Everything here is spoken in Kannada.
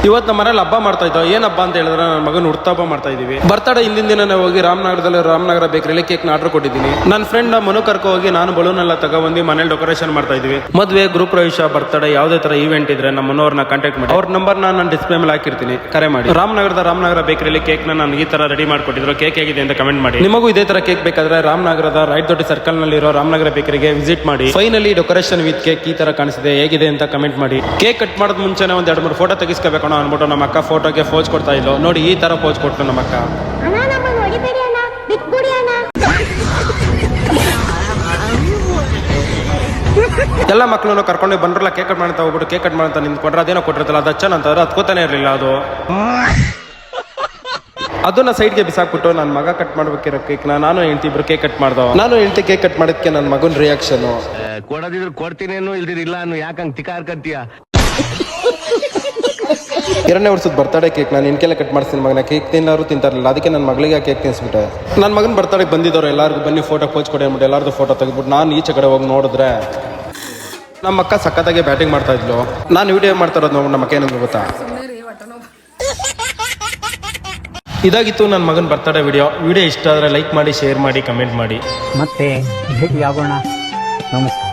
ಇವತ್ತು ನಮ್ಮ ಮನೇಲಿ ಹಬ್ಬ ಮಾಡ್ತಾ ಇದ್ದೋ. ಏನ್ ಹಬ್ಬ ಅಂತ ಹೇಳಿದ್ರೆ ನನ್ನ ಮಗನ ಹುಟ್ಟುಹಬ್ಬ ಮಾಡ್ತಾ ಇದೀವಿ. ಬರ್ತಡೇ ಹಿಂದಿನ ದಿನ ಹೋಗಿ ರಾಮನಗರ ಬೇಕರಿಲಿ ಕೇಕ್ ನ ಆರ್ಡರ್ ಕೊಟ್ಟಿದ್ದೀನಿ. ನನ್ನ ಫ್ರೆಂಡ್ ಮನು ಕರ್ಕೊ ಹೋಗಿ ನಾನು ಬಲೂನ್ ಎಲ್ಲ ತಗೊಂಡು ಮನೇಲಿ ಡೆಕೋರೇಷನ್ ಮಾಡ್ತಾ ಇದೀವಿ. ಮದುವೆ, ಗೃಹ ಪ್ರವೇಶ, ಬರ್ತಡೇ ಯಾವುದೇ ತರ ಇವೆಂಟ್ ಇದ್ರೆ ನಮ್ಮ ಮನೋರ್ನ ಕಾಂಟ್ಯಾಕ್ಟ್ ಮಾಡಿ. ಅವ್ರ ನಂಬರ್ ನಾನು ಡಿಸ್ಪ್ಲೇ ಮೇಲೆ ಹಾಕಿರ್ತೀನಿ, ಕರೆ ಮಾಡಿ. ರಾಮನಗರ ಬೇಕರಿಲಿ ಕೇಕ್ ನಾನು ಈ ತರ ರೆಡಿ ಮಾಡ್ಕೊಟ್ಟಿದ್ರು. ಕೇಕ್ ಹೇಗಿದೆ ಅಂತ ಕಮೆಂಟ್ ಮಾಡಿ. ನಿಮಗೂ ಇದೇ ತರ ಕೇಕ್ ಬೇಕಾದ್ರೆ ರಾಮನಗರದ ರೈಟ್ ದೊಡ್ಡ ಸರ್ಕಲ್ ನಲ್ಲಿರೋ ರಾಮನಗರ ಬೇಕರಿಗೆ ವಿಸಿಟ್ ಮಾಡಿ. ಫೈನಲಿ ಡೆಕೋರೇಷನ್ ವಿತ್ ಕೇಕ್ ಈ ತರ ಕಾಣಿಸಿದೆ, ಹೇಗಿದೆ ಅಂತ ಕಮೆಂಟ್ ಮಾಡಿ. ಕೇಕ್ ಕಟ್ ಮಾಡೋದ್ ಮುಂಚೆನೆ ಒಂದ್ 2-3 ಫೋಟೋ ತೆಗಿಸ್ಕೋಬೇಕು ಅನ್ಬಿಟ್ಟು ನಮ್ಮ ಅಕ್ಕ ಫೋಟೋಗೆ ಪೋಸ್ ಕೊಡ್ತಾ ಇಲ್ಲೋ ನೋಡಿ. ಈ ತರ ಪೋಸ್ ಕೊಟ್ಟು ನಮ್ಮ ಅಕ್ಕ. ಎಲ್ಲ ಮಕ್ಕಳನ್ನು ಕರ್ಕೊಂಡು ಬಂದ್ರಲ್ಲ ಕೇಕ್ ಕಟ್ ಮಾಡ್ತಾ ಹೋಗ್ಬಿಟ್ಟು ಕೇಕ್ ಕಟ್ ಮಾಡ್ತಾ ನಿಂತ್ಕೊಂಡ್ರೆ ಅದೇನೋ ಕೊಟ್ಟಿರ್ತಲ್ಲ ಅದು ಹಚ್ಚನ ಅಂತಂದ್ರೆ ಅದ್ಕೋತಾನೆ ಇರಲಿಲ್ಲ. ಅದನ್ನ ಸೈಡ್ಗೆ ಬಿಸಾಕ್ಬಿಟ್ಟು ನನ್ನ ಮಗ ಕಟ್ ಮಾಡ್ಬೇಕಿರೋ ಕೇಕ್ ನಾನು ಹೆಂಡತಿ ಇಬ್ರು ಕೇಕ್ ಕಟ್ ಮಾಡ್ದೋ. ನಾನು ಹೆಂಡತಿ ಕೇಕ್ ಕಟ್ ಮಾಡೋದಕ್ಕೆ ನನ್ನ ಮಗನ ರಿಯಾಕ್ಷನ್ ಕೊಡೋದಿದ್ರು ಕೊಡ್ತೀನೇನು ಇಲ್ದಿರಿಲ್ಲ ಅನ್ನು ಯಾಕಂಗ್ ತಿಕಾರ್ಕಂತೀಯ. 2ನೇ ವರ್ಷದ ಬರ್ತಡೇ ಕೇಕ್ ನಾನು ಇನ್ಕೆಲ್ಲ ಕಟ್ ಮಾಡಿಸ್ತೀನಿ ಮಗನ. ಕೇಕ್ ತಿನ್ನೋರು ತಿಂತಾರಲ್ಲ, ಅದಕ್ಕೆ ನನ್ನ ಮಗಳಿಗೆ ಕೇಕ್ ತಿನ್ನಿಸ್ಬಿಟ್ಟೆ. ನನ್ನ ಮಗನ ಬರ್ತಡೇ ಬಂದಿದ್ದವ್ರು ಎಲ್ಲರಿಗೂ ಬನ್ನಿ ಫೋಟೋ ಪೋಚ್ ಕೊಡಿ ಅಂದ್ಬಿಟ್ಟು ಎಲ್ಲಾರ್ದು ಫೋಟೋ ತೆಗೆದ್ಬಿಟ್ಟು ನಾನು ಈಚೆ ಕಡೆ ಹೋಗಿ ನೋಡಿದ್ರೆ ನಮ್ಮ ಅಕ್ಕ ಸಖತ್ತಾಗಿ ಬ್ಯಾಟಿಂಗ್ ಮಾಡ್ತಾ ಇದ್ಲು. ನಾನು ವಿಡಿಯೋ ಮಾಡ್ತಾ ಇರೋದು ನೋಡಿ ನಮ್ಮ ಅಕ್ಕ ಏನಂದ್ರೆ ಗೊತ್ತಾ. ಇದಾಗಿತ್ತು ನನ್ನ ಮಗನ ಬರ್ತಡೇ ವಿಡಿಯೋ ಇಷ್ಟ ಆದರೆ ಲೈಕ್ ಮಾಡಿ, ಶೇರ್ ಮಾಡಿ, ಕಮೆಂಟ್ ಮಾಡಿ. ಮತ್ತೆ ಭೇಟಿಯಾಗೋಣ. ನಮಸ್ಕಾರ.